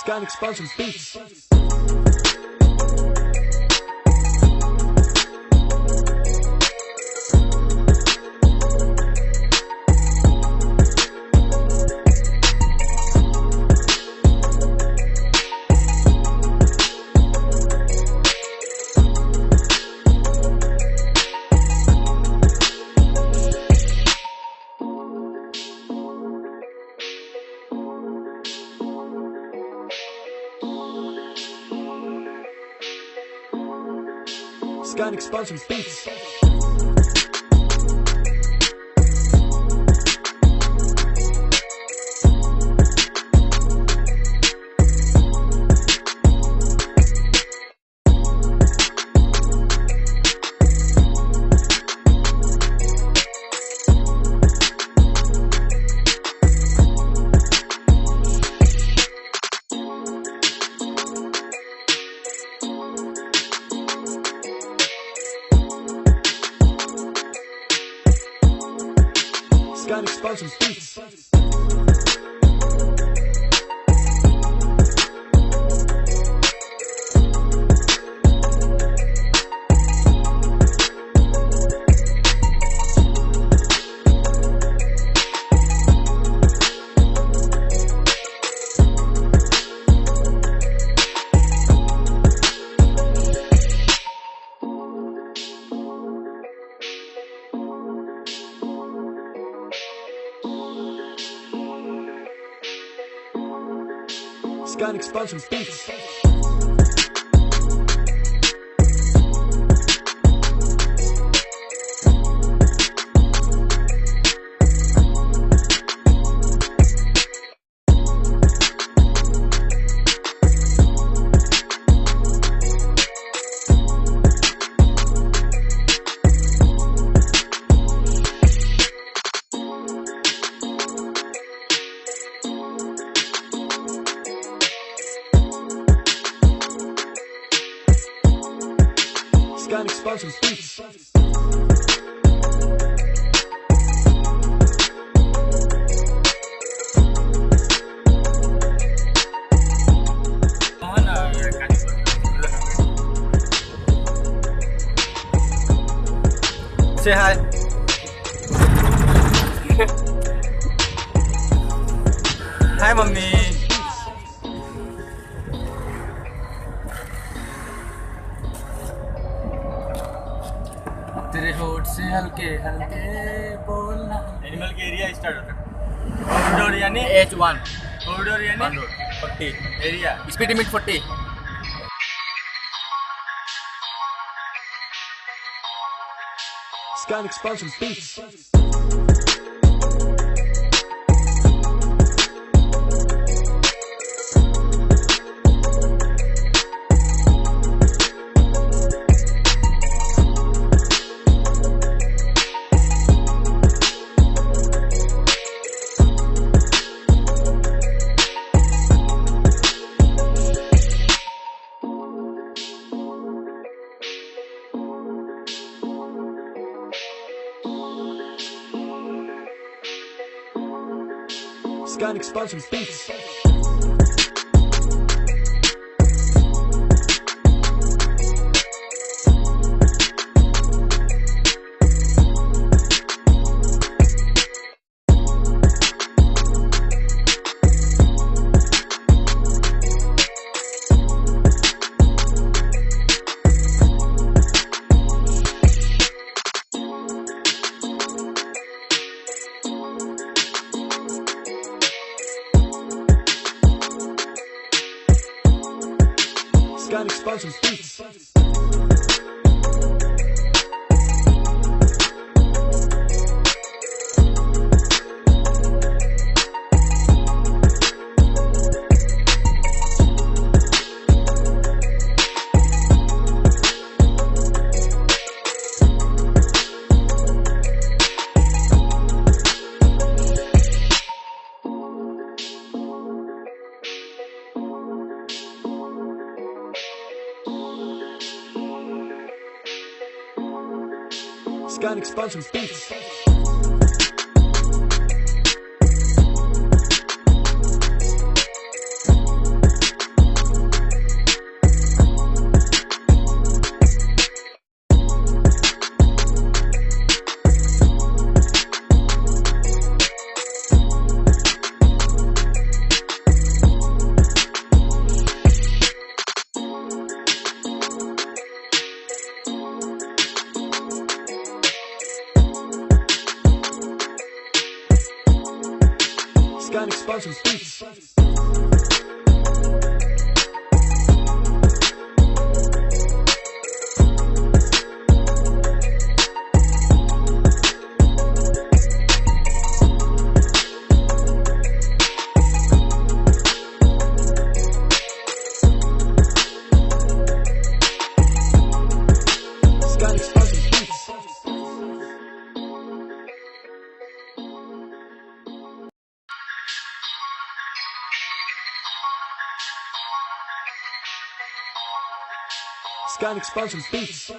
Scan expansion beats. Scan expansion beats. Scan expansion beats. Scan expansion beats. Scan expansion beats. Say hi. Hi, mommy. तेरे होठ से हल्के हल्के बोलना। Animal के एरिया स्टार्ट होता है। कॉरिडोर यानी H1 कॉरिडोर यानी 40 area speed limit 40 Scan expansion beats. Scan expansion beats. Scan expansion beats. Scan expansion beats. Scan Expansion Beats. Scan Expansion Beats.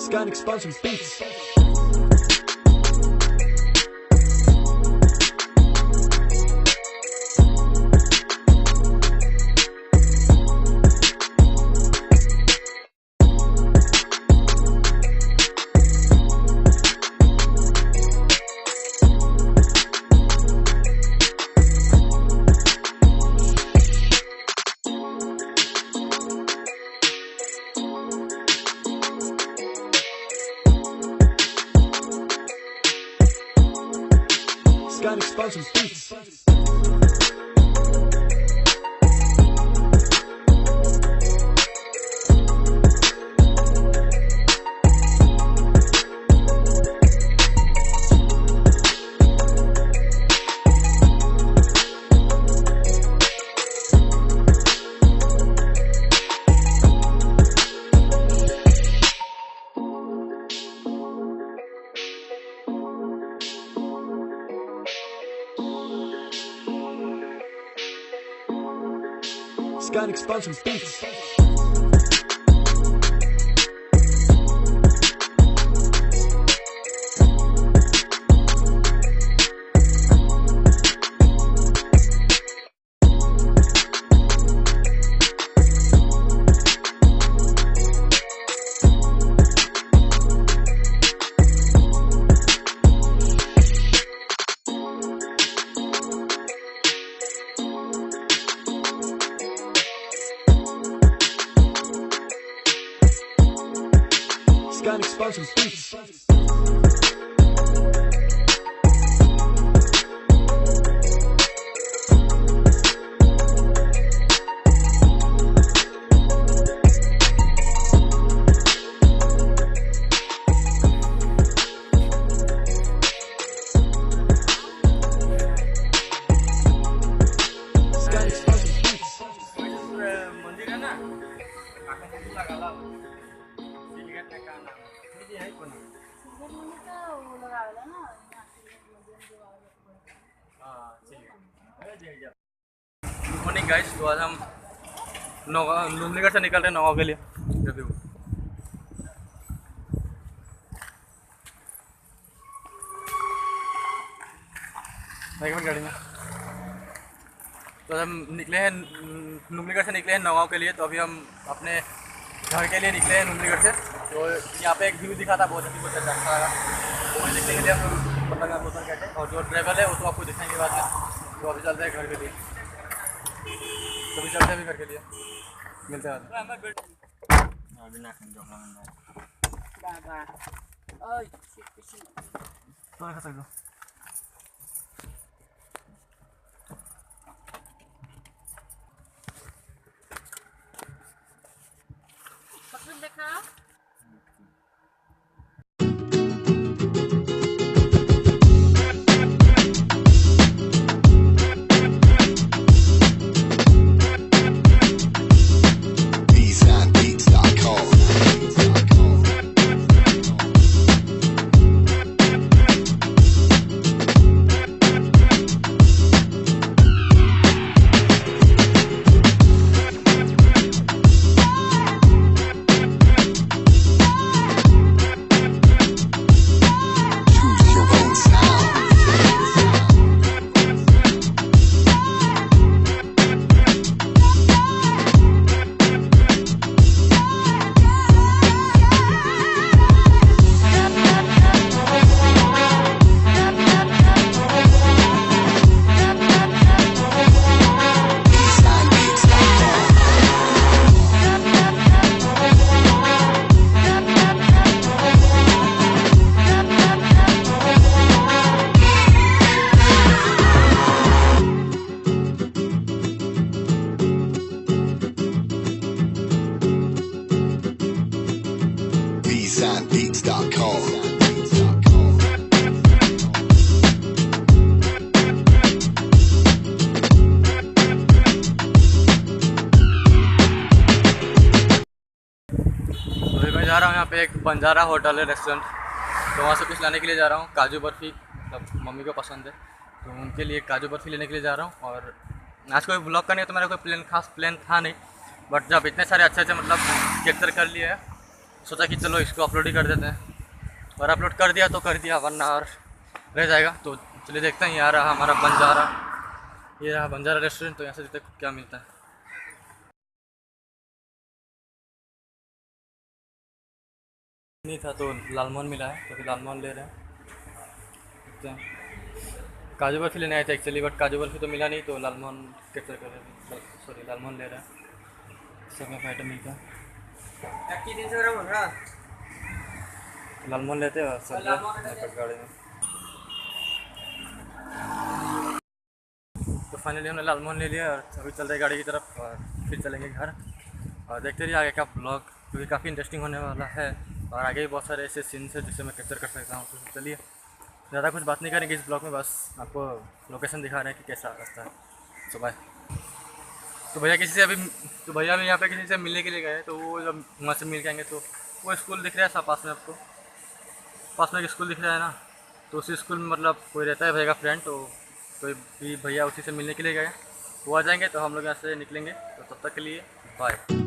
Scan Expansion Beats. Scan Expansion Beats. Scan Expansion Beats. Scan Expansion Beats. मंदिर है ना लगा ला सिलगट में का नाम ये है कौन गुड मॉर्निंग गाइस। तो आज हम नुमलीगढ़ से निकल रहे हैं नौगांव के लिए रिव्यू। एक मिनट गाड़ी में। तो हम निकले हैं नुमलीगढ़ से निकले हैं नौगांव के लिए। तो अभी हम अपने घर के लिए निकले हैं नुमलीगढ़ से। तो यहाँ पे एक व्यू दिखा था बहुत अच्छा लगा, वो देखने के लिए हम पता लगा उतर कहते हैं। और जो ट्रैवल है वो तो आपको दिखाएंगे बाद में। तो अभी चलते हैं घर के लिए। तो अभी चलते हैं अभी घर के लिए, मिलते हैं बाद। awesmbeats.com. अभी मैं जा रहा हूँ यहाँ पे एक बंजारा होटल है, रेस्टोरेंट, तो वहाँ से कुछ लाने के लिए जा रहा हूँ। काजू बर्फ़ी, मतलब मम्मी को पसंद है तो उनके लिए काजू बर्फ़ी लेने के लिए जा रहा हूँ। और आज कोई ब्लॉग करनी है तो मेरा कोई खास प्लान था नहीं, बट जब इतने सारे अच्छे मतलब कैप्चर कर लिए हैं, सोचा कि चलो इसको अपलोड ही कर देते हैं। और अपलोड कर दिया तो कर दिया, वरना और रह जाएगा। तो चलिए देखते हैं। यहाँ रहा हमारा बंजारा, ये रहा बंजारा रेस्टोरेंट। तो यहाँ से देखते हैं क्या मिलता है। नहीं था तो लालमोहन मिला है, तो फिर लालमोहन ले रहे हैं। काजू बर्फ़ी लेने आए थे एक्चुअली, बट काजू बर्फ़ी तो मिला नहीं, तो लालमोहन कैप्चर कर रहे हैं। सॉरी, लालमोहन ले रहे हैं। सब में आइटम मिलता है, लालमोहन लेते हैं सब गाड़ी में। तो फाइनली हमने लालमोहन ले लिया और अभी चल रहे गाड़ी की तरफ और फिर चलेंगे घर। और देखते रहिए आगे का ब्लॉग, क्योंकि काफ़ी इंटरेस्टिंग होने वाला है और आगे भी बहुत सारे ऐसे सीन्स हैं जिसे मैं कैप्चर कर सकता हूँ। तो चलिए, ज़्यादा कुछ बात नहीं करेंगे इस ब्लॉग में, बस आपको लोकेशन दिखा रहे हैं कि कैसा रास्ता है। सो बाय। तो भैया भी यहाँ पे किसी से मिलने के लिए गए, तो वो जब वहाँ से मिल के आएंगे तो वो स्कूल दिख रहा है पास में, आपको पास में एक स्कूल दिख रहा है ना, तो उसी स्कूल में मतलब कोई रहता है भैया का फ्रेंड, तो कोई भी भैया उसी से मिलने के लिए गए, वो आ जाएंगे तो हम लोग यहाँ से निकलेंगे। तो तब तक के लिए बाय।